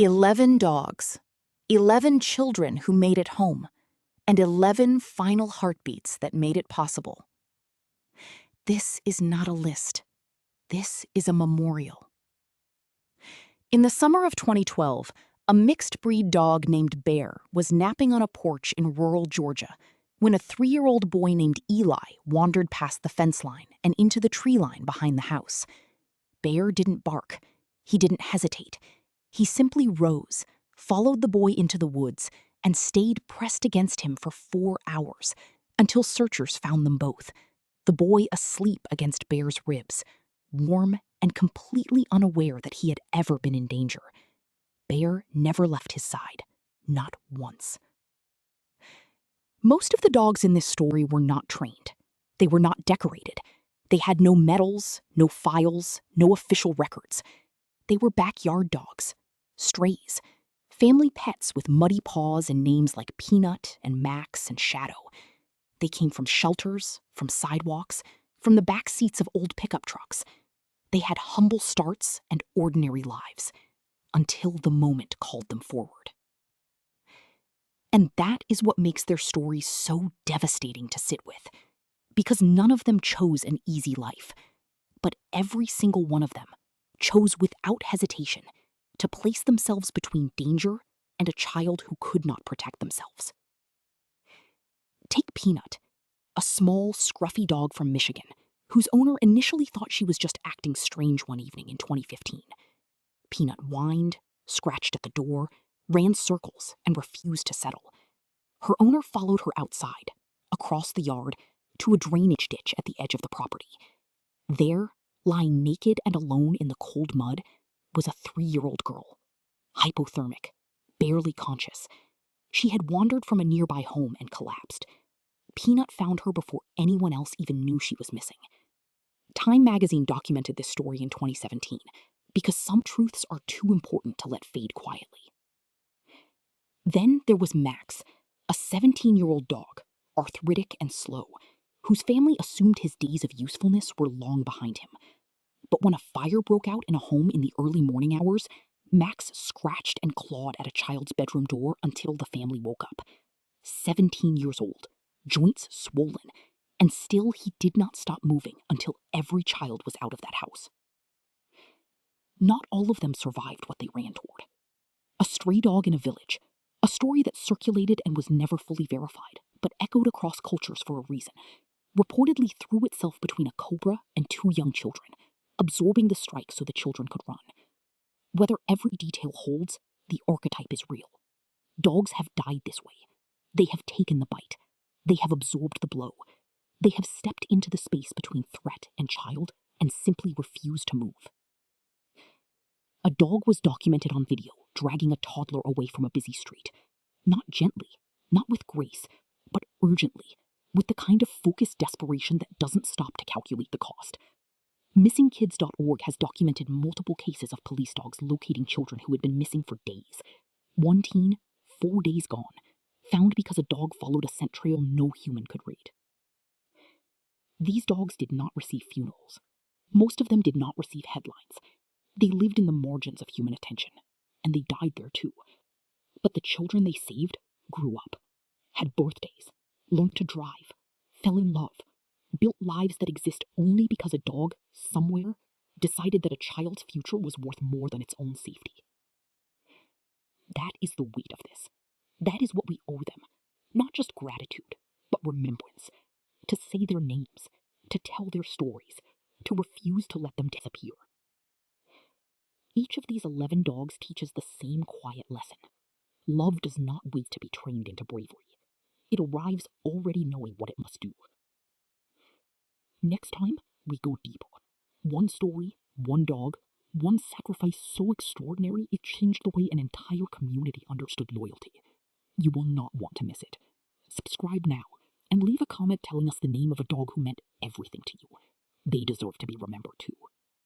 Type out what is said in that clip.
11 dogs, 11 children who made it home, and 11 final heartbeats that made it possible. This is not a list. This is a memorial. In the summer of 2012, a mixed-breed dog named Bear was napping on a porch in rural Georgia when a 3-year-old boy named Eli wandered past the fence line and into the tree line behind the house. Bear didn't bark. He didn't hesitate. He simply rose, followed the boy into the woods, and stayed pressed against him for 4 hours until searchers found them both, the boy asleep against Bear's ribs, warm and completely unaware that he had ever been in danger. Bear never left his side, not once. Most of the dogs in this story were not trained. They were not decorated. They had no medals, no files, no official records. They were backyard dogs, strays, family pets with muddy paws and names like Peanut and Max and Shadow. They came from shelters, from sidewalks, from the back seats of old pickup trucks. They had humble starts and ordinary lives, until the moment called them forward. And that is what makes their stories so devastating to sit with, because none of them chose an easy life, but every single one of them chose without hesitation to place themselves between danger and a child who could not protect themselves. Take Peanut, a small, scruffy dog from Michigan, whose owner initially thought she was just acting strange one evening in 2015. Peanut whined, scratched at the door, ran circles, and refused to settle. Her owner followed her outside, across the yard, to a drainage ditch at the edge of the property. There, lying naked and alone in the cold mud, was a 3-year-old girl, hypothermic, barely conscious. She had wandered from a nearby home and collapsed. Peanut found her before anyone else even knew she was missing. Time magazine documented this story in 2017 because some truths are too important to let fade quietly. Then there was Max, a 17-year-old dog, arthritic and slow, whose family assumed his days of usefulness were long behind him. But when a fire broke out in a home in the early morning hours, Max scratched and clawed at a child's bedroom door until the family woke up. 17 years old, joints swollen, and still he did not stop moving until every child was out of that house. Not all of them survived what they ran toward. A stray dog in a village, a story that circulated and was never fully verified, but echoed across cultures for a reason, reportedly threw itself between a cobra and 2 young children, absorbing the strike so the children could run. Whether every detail holds, the archetype is real. Dogs have died this way. They have taken the bite. They have absorbed the blow. They have stepped into the space between threat and child and simply refused to move. A dog was documented on video dragging a toddler away from a busy street. Not gently, not with grace, but urgently, with the kind of focused desperation that doesn't stop to calculate the cost. MissingKids.org has documented multiple cases of police dogs locating children who had been missing for days. One teen, 4 days gone, found because a dog followed a scent trail no human could read. These dogs did not receive funerals. Most of them did not receive headlines. They lived in the margins of human attention, and they died there too. But the children they saved grew up, had birthdays, learned to drive, fell in love, built lives that exist only because a dog, somewhere, decided that a child's future was worth more than its own safety. That is the weight of this. That is what we owe them. Not just gratitude, but remembrance. To say their names, to tell their stories, to refuse to let them disappear. Each of these 11 dogs teaches the same quiet lesson. Love does not wait to be trained into bravery. It arrives already knowing what it must do. Next time, we go deeper. One story, one dog, one sacrifice so extraordinary it changed the way an entire community understood loyalty. You will not want to miss it. Subscribe now, and leave a comment telling us the name of a dog who meant everything to you. They deserve to be remembered too.